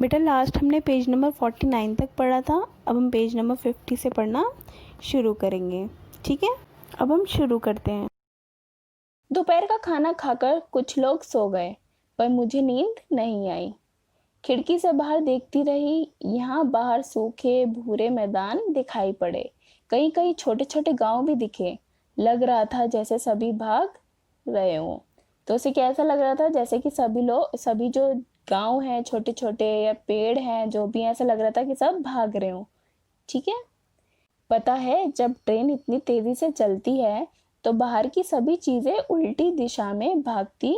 बेटा लास्ट हमने page number 49 तक पढ़ा था। अब हम पेज नंबर 50 से पढ़ना शुरू करेंगे। ठीक है, अब हम शुरू करते हैं। दोपहर का खाना खाकर कुछ लोग सो गए, पर मुझे नींद नहीं आई। खिड़की से बाहर देखती रही। यहाँ बाहर सूखे भूरे मैदान दिखाई पड़े। कहीं कहीं छोटे छोटे गांव भी दिखे। लग रहा था जैसे सभी भाग रहे हों। तो उसे कैसा लग रहा था? जैसे कि सभी जो गांव हैं छोटे छोटे या पेड़ हैं जो भी हैं, ऐसा लग रहा था कि सब भाग रहे हों। ठीक है। पता है, जब ट्रेन इतनी तेजी से चलती है तो बाहर की सभी चीजें उल्टी दिशा में भागती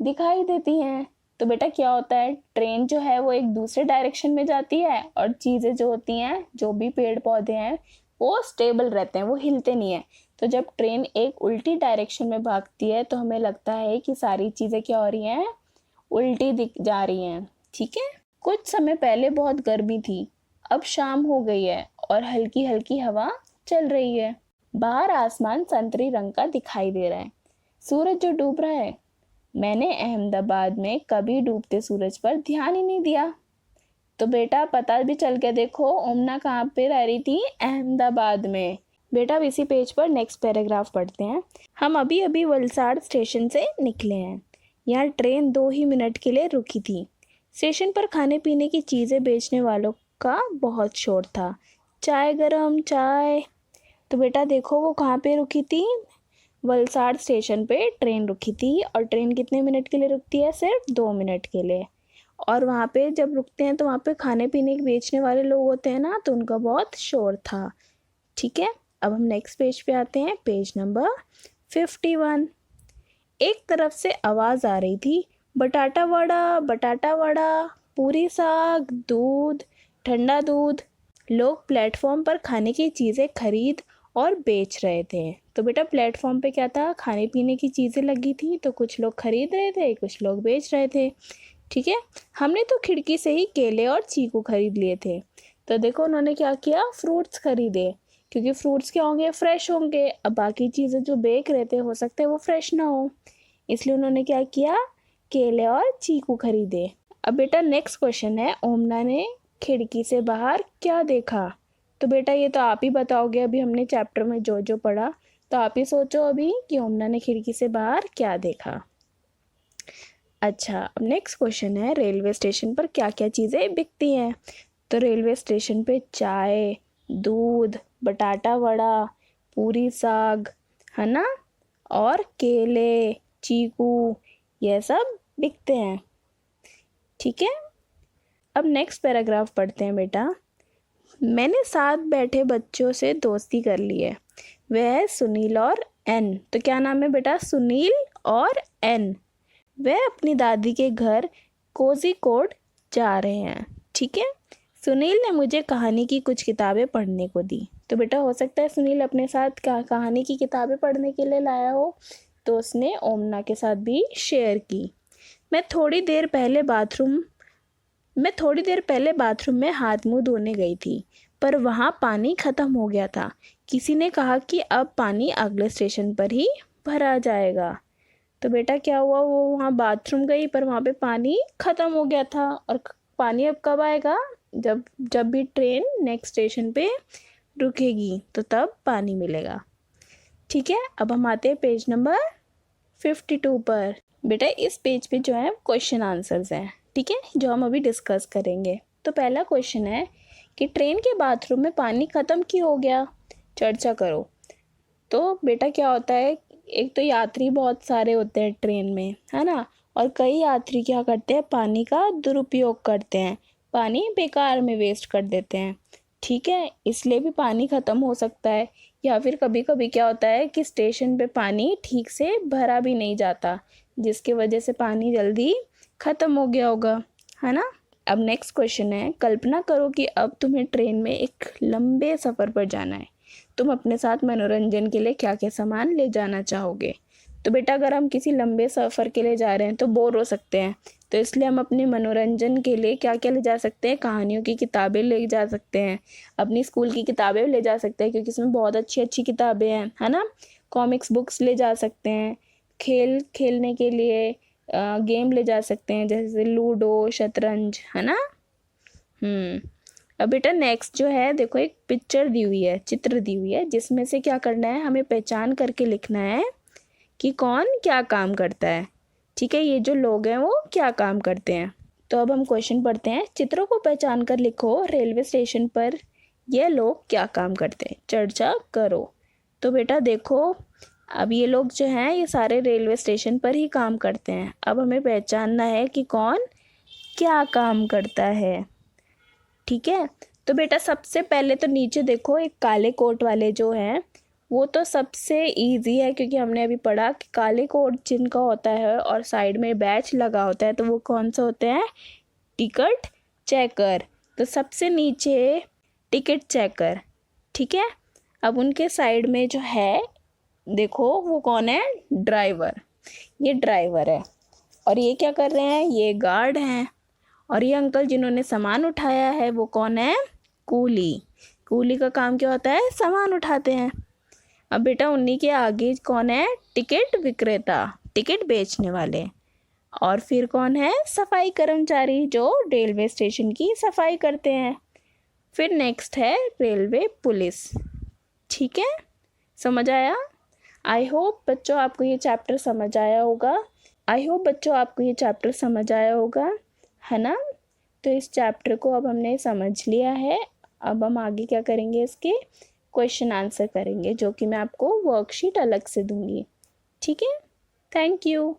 दिखाई देती हैं। तो बेटा क्या होता है, ट्रेन जो है वो एक दूसरे डायरेक्शन में जाती है और चीजें जो होती हैं, जो भी पेड़ पौधे हैं, वो स्टेबल रहते हैं, वो हिलते नहीं है। तो जब ट्रेन एक उल्टी डायरेक्शन में भागती है तो हमें लगता है कि सारी चीजें क्या हो रही हैं, उल्टी दिख जा रही हैं। ठीक है। कुछ समय पहले बहुत गर्मी थी, अब शाम हो गई है और हल्की हल्की हवा चल रही है। बाहर आसमान संतरी रंग का दिखाई दे रहा है। सूरज जो डूब रहा है। मैंने अहमदाबाद में कभी डूबते सूरज पर ध्यान ही नहीं दिया। तो बेटा पता भी चल के देखो, ओमना कहाँ पे रह रही थी? अहमदाबाद में। बेटा अब इसी पेज पर नेक्स्ट पैराग्राफ पढ़ते हैं। हम अभी अभी वलसाड़ स्टेशन से निकले हैं। यहाँ ट्रेन 2 ही मिनट के लिए रुकी थी। स्टेशन पर खाने पीने की चीज़ें बेचने वालों का बहुत शोर था। चाय गरम चाय। तो बेटा देखो वो कहाँ पे रुकी थी? वलसाड़ स्टेशन पे ट्रेन रुकी थी। और ट्रेन कितने मिनट के लिए रुकती है? सिर्फ 2 मिनट के लिए। और वहाँ पे जब रुकते हैं तो वहाँ पे खाने पीने के बेचने वाले लोग होते हैं ना, तो उनका बहुत शोर था। ठीक है, अब हम नेक्स्ट पेज पे आते हैं, पेज नंबर 51। एक तरफ से आवाज़ आ रही थी, बटाटा वड़ा, पूरी साग, दूध, ठंडा दूध। लोग प्लेटफॉर्म पर खाने की चीज़ें खरीद और बेच रहे थे। तो बेटा प्लेटफॉर्म पे क्या था? खाने पीने की चीज़ें लगी थी, तो कुछ लोग खरीद रहे थे, कुछ लोग बेच रहे थे। ठीक है। हमने तो खिड़की से ही केले और चीकू खरीद लिए थे। तो देखो उन्होंने क्या किया, फ्रूट्स खरीदे, क्योंकि फ्रूट्स क्या होंगे? फ्रेश होंगे। अब बाकी चीज़ें जो बेच रहे थे हो सकता है वो फ्रेश ना हो, इसलिए उन्होंने क्या किया, केले और चीकू खरीदे। अब बेटा नेक्स्ट क्वेश्चन है, ओमना ने खिड़की से बाहर क्या देखा? तो बेटा ये तो आप ही बताओगे, अभी हमने चैप्टर में जो जो पढ़ा, तो आप ही सोचो अभी कि ओमना ने खिड़की से बाहर क्या देखा। अच्छा, अब नेक्स्ट क्वेश्चन है, रेलवे स्टेशन पर क्या क्या चीज़ें बिकती हैं? तो रेलवे स्टेशन पे चाय, दूध, बटाटा वड़ा, पूरी साग, है ना, और केले, चीकू, यह सब बिकते हैं। ठीक है। अब नेक्स्ट पैराग्राफ पढ़ते हैं बेटा। मैंने साथ बैठे बच्चों से दोस्ती कर ली है। वह है सुनील और एन। तो क्या नाम है बेटा? सुनील और एन। वह अपनी दादी के घर कोझिकोड जा रहे हैं। ठीक है। सुनील ने मुझे कहानी की कुछ किताबें पढ़ने को दी। तो बेटा हो सकता है सुनील अपने साथ कहानी की किताबें पढ़ने के लिए लाया हो, तो उसने ओमना के साथ भी शेयर की। मैं थोड़ी देर पहले बाथरूम में हाथ मुंह धोने गई थी, पर वहाँ पानी ख़त्म हो गया था। किसी ने कहा कि अब पानी अगले स्टेशन पर ही भरा जाएगा। तो बेटा क्या हुआ, वो वहाँ बाथरूम गई पर वहाँ पे पानी ख़त्म हो गया था। और पानी अब कब आएगा? जब जब भी ट्रेन नेक्स्ट स्टेशन पे रुकेगी तो तब पानी मिलेगा। ठीक है। अब हम आते हैं पेज नंबर 52 पर। बेटा इस पेज पे जो है क्वेश्चन आंसर्स हैं, ठीक है, जो हम अभी डिस्कस करेंगे। तो पहला क्वेश्चन है कि ट्रेन के बाथरूम में पानी ख़त्म क्यों हो गया? चर्चा करो। तो बेटा क्या होता है, एक तो यात्री बहुत सारे होते हैं ट्रेन में, है ना, और कई यात्री क्या करते हैं, पानी का दुरुपयोग करते हैं, पानी बेकार में वेस्ट कर देते हैं। ठीक है, इसलिए भी पानी ख़त्म हो सकता है। या फिर कभी कभी क्या होता है कि स्टेशन पे पानी ठीक से भरा भी नहीं जाता, जिसकी वजह से पानी जल्दी ख़त्म हो गया होगा, है ना। अब नेक्स्ट क्वेश्चन है, कल्पना करो कि अब तुम्हें ट्रेन में एक लंबे सफ़र पर जाना है। तुम अपने साथ मनोरंजन के लिए क्या क्या सामान ले जाना चाहोगे? तो बेटा अगर हम किसी लंबे सफ़र के लिए जा रहे हैं तो बोर हो सकते हैं, तो इसलिए हम अपने मनोरंजन के लिए क्या क्या ले जा सकते हैं? कहानियों की किताबें ले जा सकते हैं, अपनी स्कूल की किताबें ले जा सकते हैं, क्योंकि इसमें बहुत अच्छी अच्छी किताबें हैं, है ना। कॉमिक्स बुक्स ले जा सकते हैं। खेलने के लिए गेम ले जा सकते हैं, जैसे लूडो, शतरंज, है ना। अब बेटा नेक्स्ट जो है देखो, एक पिक्चर दी हुई है, चित्र दी हुई है, जिसमें से क्या करना है, हमें पहचान करके लिखना है कि कौन क्या काम करता है। ठीक है, ये जो लोग हैं वो क्या काम करते हैं। तो अब हम क्वेश्चन पढ़ते हैं। चित्रों को पहचान कर लिखो, रेलवे स्टेशन पर ये लोग क्या काम करते हैं, चर्चा करो। तो बेटा देखो, अब ये लोग जो हैं ये सारे रेलवे स्टेशन पर ही काम करते हैं। अब हमें पहचानना है कि कौन क्या काम करता है। ठीक है, तो बेटा सबसे पहले तो नीचे देखो, एक काले कोट वाले जो हैं वो तो सबसे इजी है, क्योंकि हमने अभी पढ़ा कि काले कोट जिनका होता है और साइड में बैच लगा होता है, तो वो कौन से होते हैं, टिकट चेकर। तो सबसे नीचे टिकट चेकर। ठीक है, अब उनके साइड में जो है देखो वो कौन है, ड्राइवर। ये ड्राइवर है और ये क्या कर रहे हैं, ये गार्ड हैं। और ये अंकल जिन्होंने सामान उठाया है वो कौन है, कूली। कूली का काम क्या होता है, सामान उठाते हैं। अब बेटा उन्हीं के आगे कौन है, टिकट विक्रेता, टिकट बेचने वाले। और फिर कौन है, सफाई कर्मचारी, जो रेलवे स्टेशन की सफाई करते हैं। फिर नेक्स्ट है रेलवे पुलिस। ठीक है, समझ आया। आई होप बच्चों आपको ये चैप्टर समझ आया होगा, है ना। तो इस चैप्टर को अब हमने समझ लिया है। अब हम आगे क्या करेंगे, इसके क्वेश्चन आंसर करेंगे, जो कि मैं आपको वर्कशीट अलग से दूंगी। ठीक है, थैंक यू।